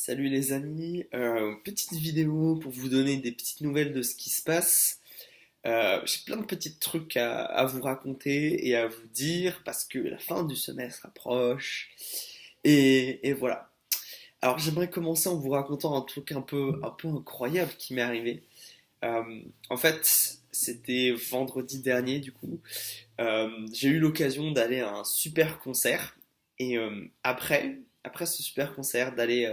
Salut les amis, petite vidéo pour vous donner des petites nouvelles de ce qui se passe. J'ai plein de petits trucs à vous raconter et à vous dire parce que la fin du semestre approche. Et voilà. Alors j'aimerais commencer en vous racontant un truc un peu incroyable qui m'est arrivé. Euh, En fait, c'était vendredi dernier du coup. J'ai eu l'occasion d'aller à un super concert et après ce super concert d'aller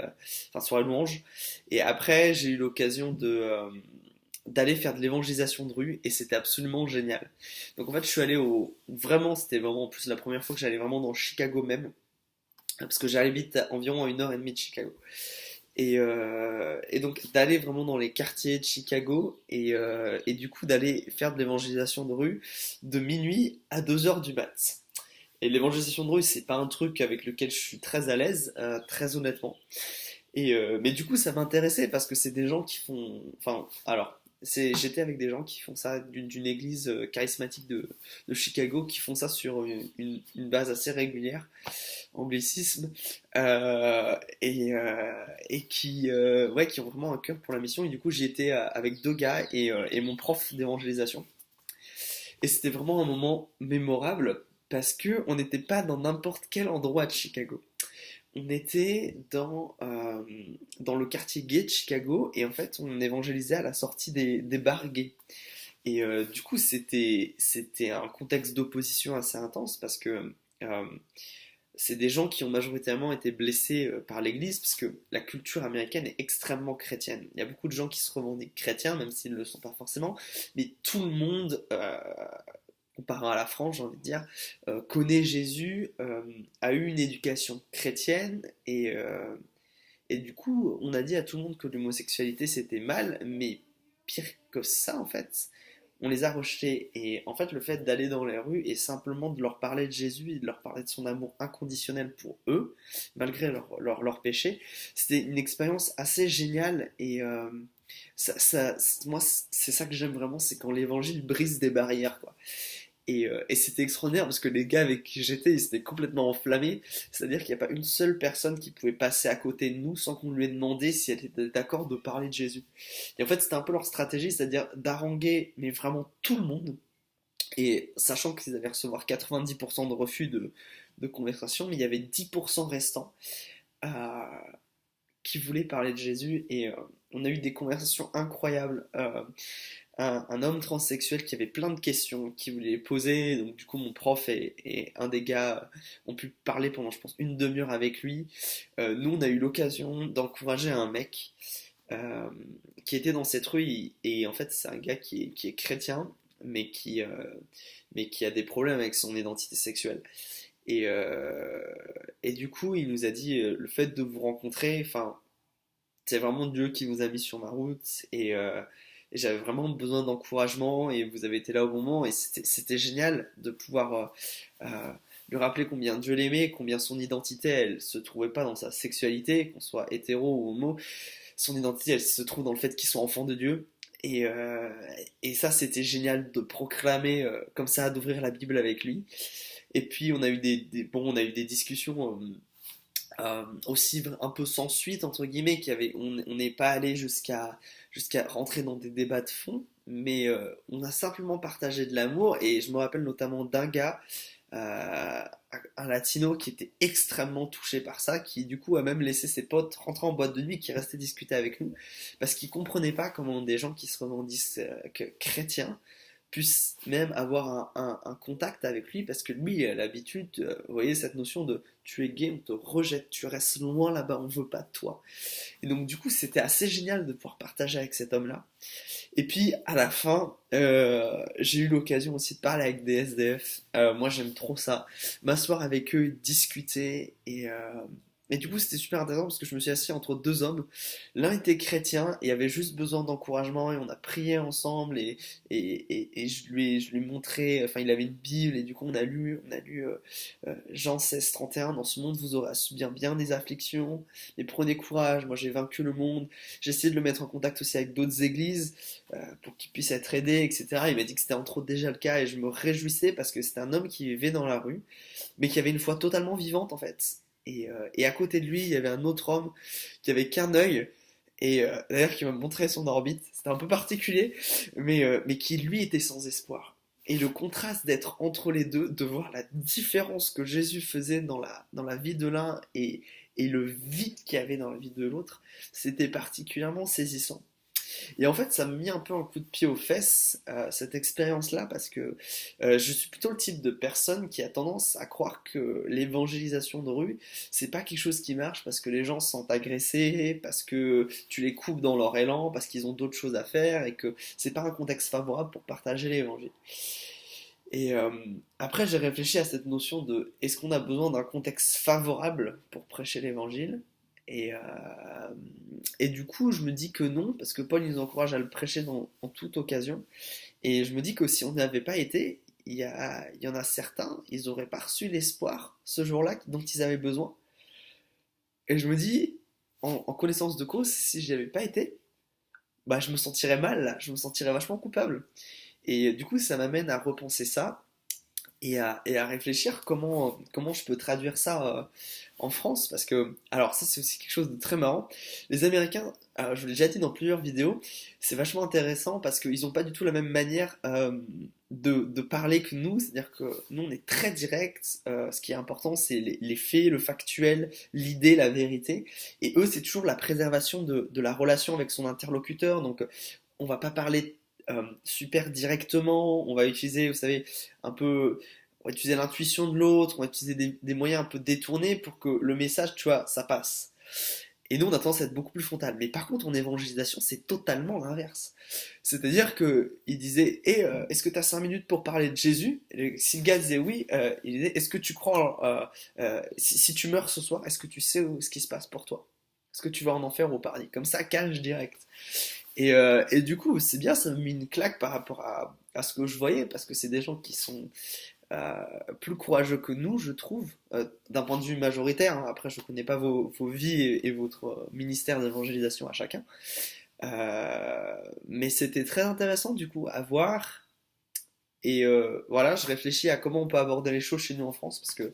enfin sur la louange et après j'ai eu l'occasion d'aller faire de l'évangélisation de rue et c'était absolument génial. Donc en fait je suis allé au vraiment c'était vraiment en plus la première fois que j'allais vraiment dans Chicago même parce que j'habite à environ à 1 heure et demie de Chicago. Et donc d'aller vraiment dans les quartiers de Chicago et du coup d'aller faire de l'évangélisation de rue de minuit à 2 heures du mat. Et l'évangélisation de rue, c'est pas un truc avec lequel je suis très à l'aise, très honnêtement. Mais du coup, ça m'intéressait parce que c'est des gens qui font. Enfin, alors, j'étais avec des gens qui font ça d'une église charismatique de Chicago, qui font ça sur une base assez régulière, anglicisme, et ouais, qui ont vraiment un cœur pour la mission. Et du coup, j'y étais avec deux gars et mon prof d'évangélisation. Et c'était vraiment un moment mémorable parce que on n'était pas dans n'importe quel endroit de Chicago. On était dans le quartier gay de Chicago et en fait on évangélisait à la sortie des bars gays. Et du coup c'était un contexte d'opposition assez intense parce que euh, c'est des gens qui ont majoritairement été blessés par l'Église, parce que la culture américaine est extrêmement chrétienne. Il y a beaucoup de gens qui se revendiquent chrétiens, même s'ils ne le sont pas forcément, mais tout le monde, comparé à la France, j'ai envie de dire, connaît Jésus, a eu une éducation chrétienne, et du coup, on a dit à tout le monde que l'homosexualité c'était mal, mais pire que ça en fait, on les a rejetés. Et en fait, le fait d'aller dans les rues et simplement de leur parler de Jésus et de leur parler de son amour inconditionnel pour eux, malgré leur péché, c'était une expérience assez géniale. Et moi, c'est ça que j'aime vraiment, c'est quand l'évangile brise des barrières, quoi. Et c'était extraordinaire parce que les gars avec qui j'étais, ils étaient complètement enflammés. C'est-à-dire qu'il n'y a pas une seule personne qui pouvait passer à côté de nous sans qu'on lui ait demandé si elle était d'accord de parler de Jésus. Et en fait, c'était un peu leur stratégie, c'est-à-dire d'haranguer, mais vraiment tout le monde. Et sachant qu'ils allaient recevoir 90% de refus de conversation, mais il y avait 10% restants euh, qui voulaient parler de Jésus. Et on a eu des conversations incroyables. Un homme transsexuel qui avait plein de questions, qui voulait les poser. Donc du coup, mon prof et un des gars ont pu parler pendant, je pense, une demi-heure avec lui. Nous, on a eu l'occasion d'encourager un mec euh, qui était dans cette rue. Et en fait, c'est un gars qui est chrétien, mais qui a des problèmes avec son identité sexuelle. Et, euh, et du coup, il nous a dit, le fait de vous rencontrer, enfin, c'est vraiment Dieu qui vous a mis sur ma route et j'avais vraiment besoin d'encouragement et vous avez été là au bon moment et c'était génial de pouvoir lui rappeler combien Dieu l'aimait, combien son identité elle se trouvait pas dans sa sexualité, qu'on soit hétéro ou homo, son identité elle se trouve dans le fait qu'il soit enfant de Dieu et, euh, et ça c'était génial de proclamer comme ça, d'ouvrir la Bible avec lui. Et puis on a eu bon, on a eu des discussions aussi un peu sans suite entre guillemets on n'est pas allé jusqu'à rentrer dans des débats de fond mais on a simplement partagé de l'amour et je me rappelle notamment d'un gars un latino qui était extrêmement touché par ça, qui du coup a même laissé ses potes rentrer en boîte de nuit, qui restait discuter avec nous, parce qu'il comprenait pas comment des gens qui se revendiquent chrétiens puissent même avoir un contact avec lui, parce que lui il a l'habitude, vous voyez cette notion de tu es gay, on te rejette, tu restes loin là-bas, on veut pas de toi. Et donc du coup c'était assez génial de pouvoir partager avec cet homme-là. Et puis à la fin, j'ai eu l'occasion aussi de parler avec des SDF. Moi j'aime trop ça, m'asseoir avec eux, discuter et du coup c'était super intéressant parce que je me suis assis entre deux hommes. L'un était chrétien et avait juste besoin d'encouragement et on a prié ensemble et je lui ai montré, enfin il avait une Bible et du coup on a lu Jean 16, 31, dans ce monde vous aurez à subir bien des afflictions, mais prenez courage, moi j'ai vaincu le monde. J'ai essayé de le mettre en contact aussi avec d'autres églises pour qu'il puisse être aidé, etc. Il m'a dit que c'était entre autres déjà le cas et je me réjouissais parce que c'était un homme qui vivait dans la rue, mais qui avait une foi totalement vivante en fait. Et à côté de lui, il y avait un autre homme qui avait qu'un œil, et d'ailleurs qui m'a montré son orbite. C'était un peu particulier, mais qui lui était sans espoir. Et le contraste d'être entre les deux, de voir la différence que Jésus faisait dans la vie de l'un et le vide qu'il y avait dans la vie de l'autre, c'était particulièrement saisissant. Et en fait, ça m'a mis un peu un coup de pied aux fesses, cette expérience-là, parce que je suis plutôt le type de personne qui a tendance à croire que l'évangélisation de rue, c'est pas quelque chose qui marche parce que les gens se sentent agressés, parce que tu les coupes dans leur élan, parce qu'ils ont d'autres choses à faire, et que c'est pas un contexte favorable pour partager l'évangile. Et après, j'ai réfléchi à cette notion de est-ce qu'on a besoin d'un contexte favorable pour prêcher l'évangile? Et, euh, et du coup, je me dis que non, parce que Paul il nous encourage à le prêcher en toute occasion. Et je me dis que si on n'y avait pas été, il y en a certains, ils n'auraient pas reçu l'espoir ce jour-là dont ils avaient besoin. Et je me dis, en connaissance de cause, si j'y avais pas été, bah je me sentirais mal, là, je me sentirais vachement coupable. Et du coup, ça m'amène à repenser ça et à réfléchir comment je peux traduire ça en France. Parce que, alors ça c'est aussi quelque chose de très marrant. Les Américains, je vous l'ai déjà dit dans plusieurs vidéos, c'est vachement intéressant parce qu'ils n'ont pas du tout la même manière de parler que nous. C'est-à-dire que nous on est très direct, ce qui est important c'est les faits, le factuel, l'idée, la vérité. Et eux c'est toujours la préservation de la relation avec son interlocuteur. Donc on va pas parler super directement, on va utiliser, vous savez, un peu, on va utiliser l'intuition de l'autre, on va utiliser des moyens un peu détournés pour que le message, tu vois, ça passe. Et nous, on a tendance à être beaucoup plus frontal. Mais par contre, en évangélisation, c'est totalement l'inverse. C'est-à-dire que il disait, est-ce que tu as 5 minutes pour parler de Jésus? Et si le gars disait oui, il disait, est-ce que tu crois, si tu meurs ce soir, est-ce que tu sais ce qui se passe pour toi? Est-ce que tu vas en enfer ou au paradis? Comme ça, cache direct. Et du coup, c'est bien, ça me met une claque par rapport à ce que je voyais, parce que c'est des gens qui sont euh, plus courageux que nous, je trouve, d'un point de vue majoritaire, hein. Après, je ne connais pas vos vies et votre ministère d'évangélisation à chacun. Mais c'était très intéressant, du coup, à voir. Et voilà, je réfléchis à comment on peut aborder les choses chez nous en France, parce que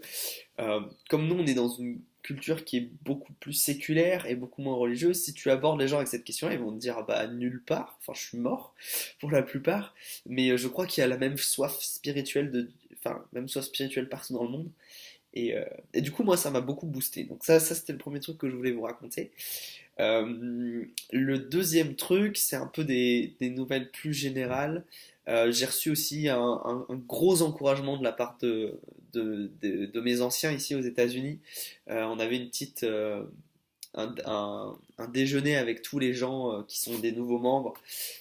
comme nous, on est dans une culture qui est beaucoup plus séculaire et beaucoup moins religieuse, si tu abordes les gens avec cette question, ils vont te dire ah bah nulle part, enfin je suis mort pour la plupart, mais je crois qu'il y a la même soif spirituelle enfin même soif spirituelle partout dans le monde. Et du coup, moi, ça m'a beaucoup boosté. Donc ça c'était le premier truc que je voulais vous raconter. Le deuxième truc, c'est un peu des nouvelles plus générales. J'ai reçu aussi un gros encouragement de la part de mes anciens ici aux États-Unis. On avait un déjeuner avec tous les gens qui sont des nouveaux membres.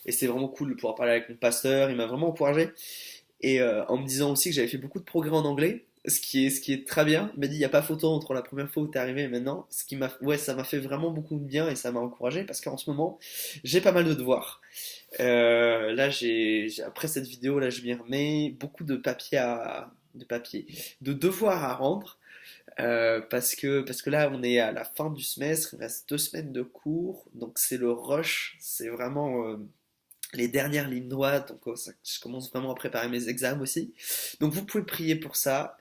Et c'est vraiment cool de pouvoir parler avec mon pasteur. Il m'a vraiment encouragé. Et en me disant aussi que j'avais fait beaucoup de progrès en anglais, ce qui est très bien. Il m'a dit, il n'y a pas photo entre la première fois où tu es arrivé et maintenant. Ouais, ça m'a fait vraiment beaucoup de bien et ça m'a encouragé parce qu'en ce moment, j'ai pas mal de devoirs. Là, après cette vidéo, là, je m'y remets beaucoup de devoirs à rendre. Parce que là, on est à la fin du semestre, il reste 2 semaines de cours, donc c'est le rush, c'est vraiment les dernières lignes droites, donc je commence vraiment à préparer mes examens aussi. Donc vous pouvez prier pour ça,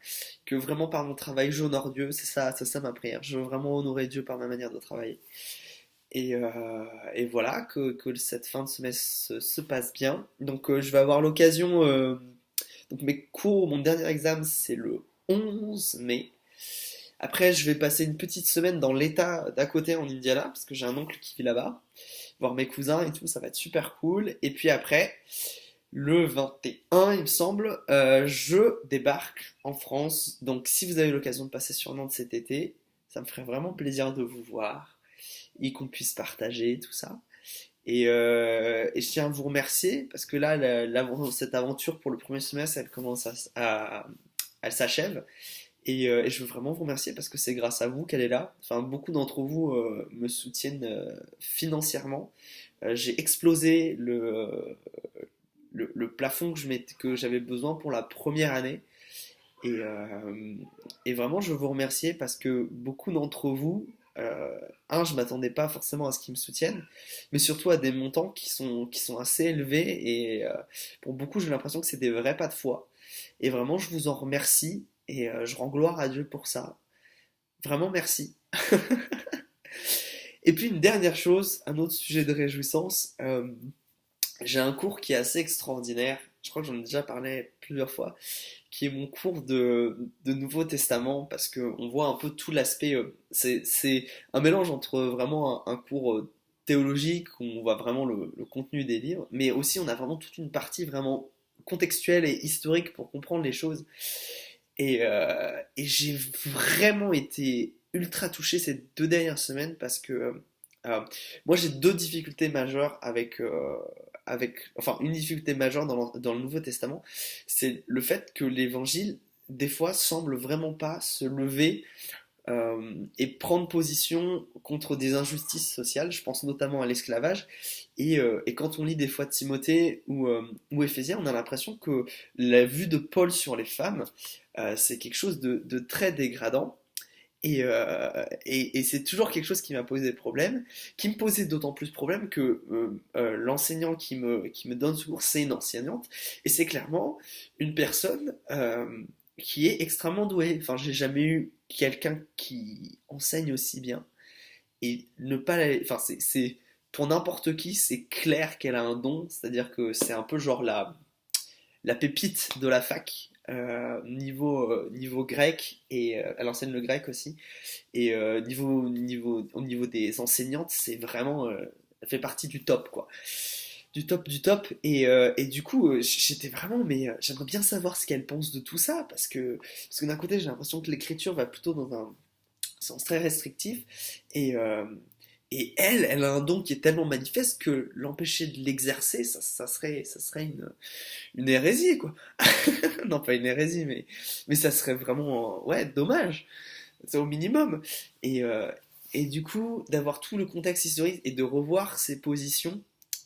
que vraiment par mon travail j'honore Dieu, c'est ça ma prière. Je veux vraiment honorer Dieu par ma manière de travailler. Et voilà, que cette fin de semestre se passe bien. Donc je vais avoir l'occasion, donc mes cours, mon dernier examen c'est le 11 mai. Après je vais passer une petite semaine dans l'état d'à côté en Indiana, parce que j'ai un oncle qui vit là-bas voir mes cousins et tout, ça va être super cool. Et puis après, le 21, il me semble, je débarque en France. Donc si vous avez l'occasion de passer sur Nantes cet été, ça me ferait vraiment plaisir de vous voir et qu'on puisse partager tout ça. Et je tiens à vous remercier parce que là, cette aventure pour le premier semestre, elle commence elle s'achève. Et je veux vraiment vous remercier parce que c'est grâce à vous qu'elle est là. Enfin, beaucoup d'entre vous me soutiennent financièrement. J'ai explosé le plafond que j'avais besoin pour la première année. Et vraiment, je veux vous remercier parce que beaucoup d'entre vous, je m'attendais pas forcément à ce qu'ils me soutiennent, mais surtout à des montants qui sont assez élevés. Et pour beaucoup, j'ai l'impression que c'est des vrais pas de foi. Et vraiment, je vous en remercie et je rends gloire à Dieu pour ça. Vraiment merci. Et puis une dernière chose, un autre sujet de réjouissance, j'ai un cours qui est assez extraordinaire, je crois que j'en ai déjà parlé plusieurs fois, qui est mon cours de Nouveau Testament, parce qu'on voit un peu tout l'aspect, c'est un mélange entre vraiment un cours théologique, où on voit vraiment le contenu des livres, mais aussi on a vraiment toute une partie vraiment contextuelle et historique pour comprendre les choses. Et j'ai vraiment été ultra touché ces 2 dernières semaines parce que euh, moi j'ai 2 difficultés majeures enfin une difficulté majeure dans le Nouveau Testament, c'est le fait que l'Évangile des fois semble vraiment pas se lever et prendre position contre des injustices sociales. Je pense notamment à l'esclavage. Et quand on lit des fois Timothée ou Éphésiens, on a l'impression que la vue de Paul sur les femmes, c'est quelque chose de très dégradant. Et c'est toujours quelque chose qui m'a posé problème, qui me posait d'autant plus problème que l'enseignant qui me donne ce cours, c'est une enseignante, et c'est clairement une personne qui est extrêmement douée. Enfin, j'ai jamais eu quelqu'un qui enseigne aussi bien, et ne pas enfin, pour n'importe qui, c'est clair qu'elle a un don, c'est-à-dire que c'est un peu genre la pépite de la fac. Niveau grec, et elle enseigne le grec aussi, et au niveau des enseignantes, c'est vraiment, elle fait partie du top, quoi. Du top, du top. Et du coup, j'étais vraiment, mais j'aimerais bien savoir ce qu'elle pense de tout ça, parce que d'un côté, j'ai l'impression que l'écriture va plutôt dans un sens très restrictif, et, euh, et elle a un don qui est tellement manifeste que l'empêcher de l'exercer, ça serait une hérésie, quoi. Non, pas une hérésie, mais ça serait vraiment, ouais, dommage. C'est au minimum. Et, euh, et du coup, d'avoir tout le contexte historique et de revoir ses positions,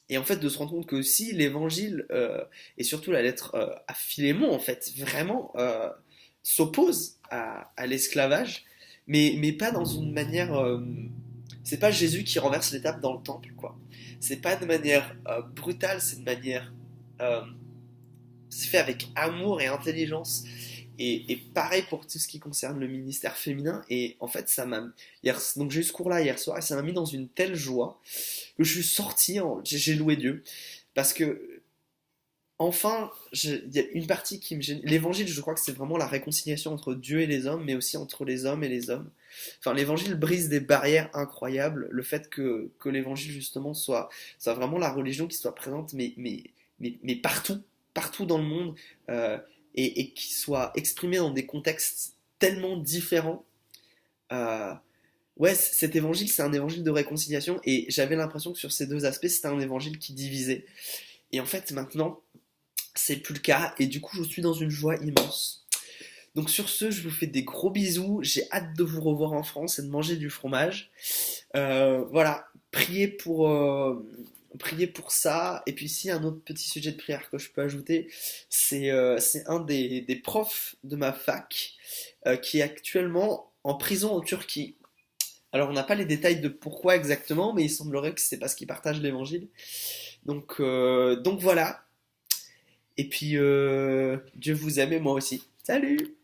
et en fait de se rendre compte que si l'évangile, et surtout la lettre à Philémon, en fait, vraiment s'oppose à l'esclavage, mais pas dans une manière. C'est pas Jésus qui renverse l'étape dans le temple, quoi. C'est pas de manière brutale, c'est de manière. euh, c'est fait avec amour et intelligence. Et pareil pour tout ce qui concerne le ministère féminin. Et en fait, ça m'a. Donc j'ai eu ce cours-là hier soir et ça m'a mis dans une telle joie que je suis sorti, j'ai loué Dieu. Parce que, enfin, il y a une partie qui me gêne. L'évangile, je crois que c'est vraiment la réconciliation entre Dieu et les hommes, mais aussi entre les hommes et les hommes. Enfin, l'évangile brise des barrières incroyables. Le fait que l'évangile, justement, soit vraiment la religion qui soit présente, mais partout, partout dans le monde, euh, et qui soit exprimée dans des contextes tellement différents. Euh, ouais, cet évangile, c'est un évangile de réconciliation, et j'avais l'impression que sur ces 2 aspects, c'était un évangile qui divisait. Et en fait, maintenant, c'est plus le cas, et du coup, je suis dans une joie immense. Donc sur ce, je vous fais des gros bisous. J'ai hâte de vous revoir en France et de manger du fromage. Voilà, priez pour ça. Et puis si un autre petit sujet de prière que je peux ajouter, c'est un des profs de ma fac qui est actuellement en prison en Turquie. Alors on n'a pas les détails de pourquoi exactement, mais il semblerait que c'est parce qu'il partage l'évangile. Donc voilà. Et puis Dieu vous aime et moi aussi. Salut!